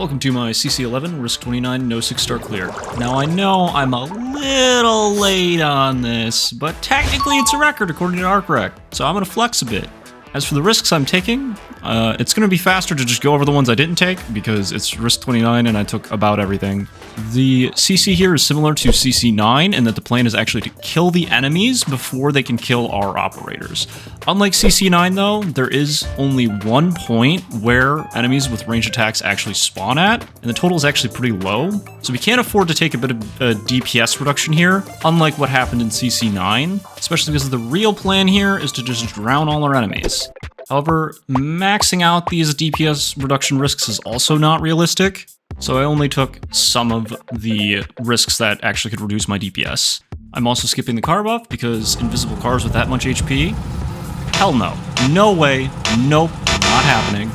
Welcome to my CC11, Risk 29, no 6-star clear. Now I know I'm a little late on this, but technically it's a record according to Arknights, so I'm gonna flex a bit. As for the risks I'm taking, it's gonna be faster to just go over the ones I didn't take, because it's Risk 29 and I took about everything. The CC here is similar to CC9 in that the plan is actually to kill the enemies before they can kill our operators. Unlike CC9 though, there is only one point where enemies with ranged attacks actually spawn at, and the total is actually pretty low, so we can't afford to take a bit of a DPS reduction here, unlike what happened in CC9, especially because the real plan here is to just drown all our enemies. However, maxing out these DPS reduction risks is also not realistic, so I only took some of the risks that actually could reduce my DPS. I'm also skipping the car buff because invisible cars with that much HP? Hell no. No way. Nope. Not happening.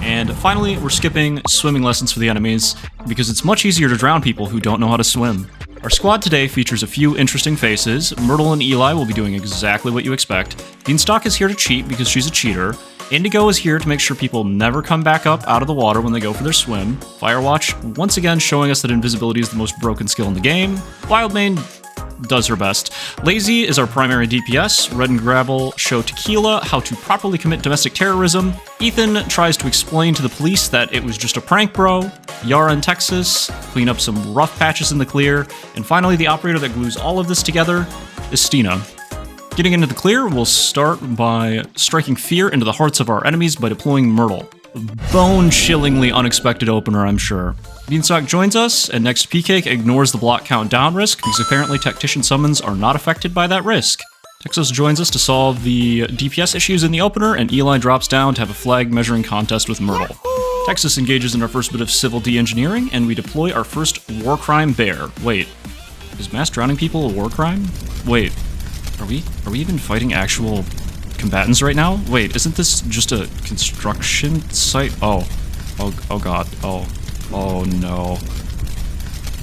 And finally, we're skipping swimming lessons for the enemies because it's much easier to drown people who don't know how to swim. Our squad today features a few interesting faces. Myrtle and Eli will be doing exactly what you expect. Beanstalk is here to cheat because she's a cheater. Indigo is here to make sure people never come back up out of the water when they go for their swim. Firewatch, once again showing us that invisibility is the most broken skill in the game. Wildmane does her best. Lazy is our primary DPS. Red and Gravel show Tequila how to properly commit domestic terrorism. Ethan tries to explain to the police that it was just a prank, bro. Yara and Texas clean up some rough patches in the clear. And finally, the operator that glues all of this together is Stina. Getting into the clear, we'll start by striking fear into the hearts of our enemies by deploying Myrtle. Bone-chillingly unexpected opener, I'm sure. Beanstalk joins us, and next P-Cake ignores the block countdown risk because apparently Tactician summons are not affected by that risk. Texas joins us to solve the DPS issues in the opener, and Eli drops down to have a flag measuring contest with Myrtle. Texas engages in our first bit of civil de-engineering, and we deploy our first war crime bear. Wait, is mass drowning people a war crime? Wait, are we even fighting actual combatants right now? Wait, isn't this just a construction site? Oh god, oh no.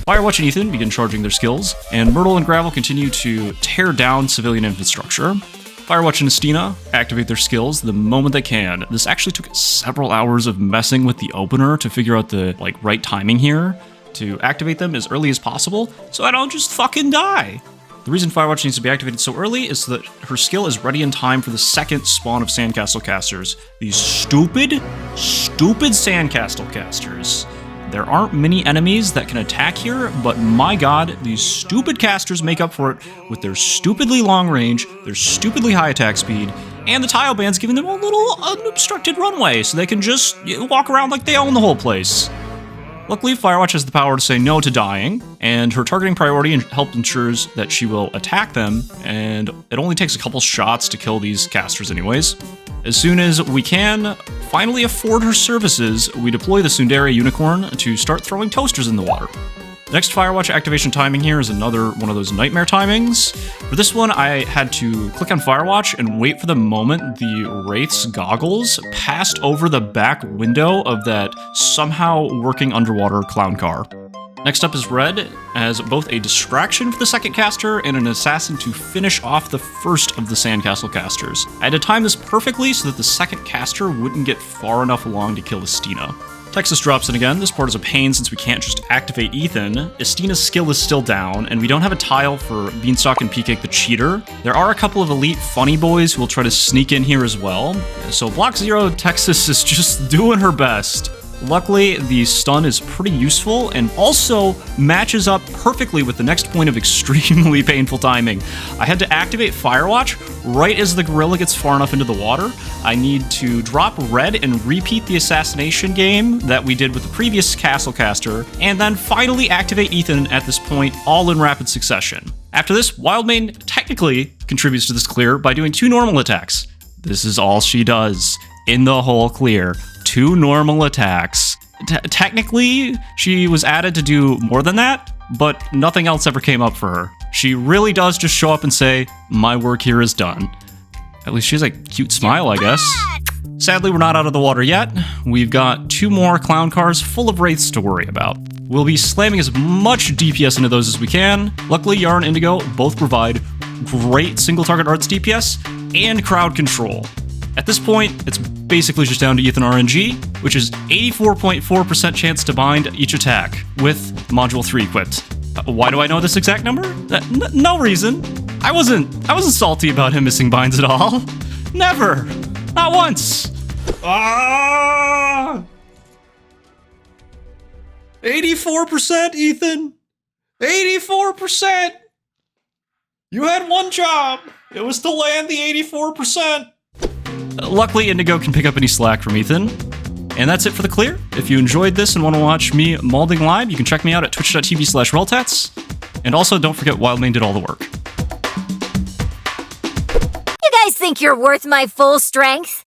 Firewatch and Ethan begin charging their skills, and Myrtle and Gravel continue to tear down civilian infrastructure. Firewatch and Estina activate their skills the moment they can. This actually took several hours of messing with the opener to figure out the right timing here to activate them as early as possible, so I don't just fucking die. The reason Firewatch needs to be activated so early is so that her skill is ready in time for the second spawn of Sandcastle casters. These stupid Sandcastle casters. There aren't many enemies that can attack here, but my god, these stupid casters make up for it with their stupidly long range, their stupidly high attack speed, and the tile band's giving them a little unobstructed runway so they can just walk around like they own the whole place. Luckily, Firewatch has the power to say no to dying, and her targeting priority help ensures that she will attack them, and it only takes a couple shots to kill these casters anyways. As soon as we can finally afford her services, we deploy the Tsundere Unicorn to start throwing toasters in the water. The next Firewatch activation timing here is another one of those nightmare timings. For this one, I had to click on Firewatch and wait for the moment the Wraith's goggles passed over the back window of that somehow working underwater clown car. Next up is Red, as both a distraction for the second caster and an assassin to finish off the first of the Sandcastle casters. I had to time this perfectly so that the second caster wouldn't get far enough along to kill Estina. Texas drops in again. This part is a pain since we can't just activate Ethan. Estina's skill is still down, and we don't have a tile for Beanstalk and P-Cake the cheater. There are a couple of elite funny boys who will try to sneak in here as well. So Block Zero Texas is just doing her best. Luckily, the stun is pretty useful and also matches up perfectly with the next point of extremely painful timing. I had to activate Firewatch right as the gorilla gets far enough into the water. I need to drop Red and repeat the assassination game that we did with the previous Castle caster, and then finally activate Ethan at this point, all in rapid succession. After this, Wildmane technically contributes to this clear by doing 2 normal attacks. This is all she does in the whole clear. 2 normal attacks. Technically, she was added to do more than that, but nothing else ever came up for her. She really does just show up and say, my work here is done. At least she has a cute smile, I guess. Sadly, we're not out of the water yet. We've got 2 more clown cars full of wraiths to worry about. We'll be slamming as much DPS into those as we can. Luckily, Yara and Indigo both provide great single target arts DPS and crowd control. At this point, it's basically just down to Ethan RNG, which is 84.4% chance to bind each attack with Module 3 equipped. Why do I know this exact number? No reason. I wasn't salty about him missing binds at all. Never. Not once. 84%, Ethan. 84%. You had one job. It was to land the 84%. Luckily, Indigo can pick up any slack from Ethan. And that's it for the clear. If you enjoyed this and want to watch me molding live, you can check me out at twitch.tv/reltats. And also, don't forget Wildmain did all the work. You guys think you're worth my full strength?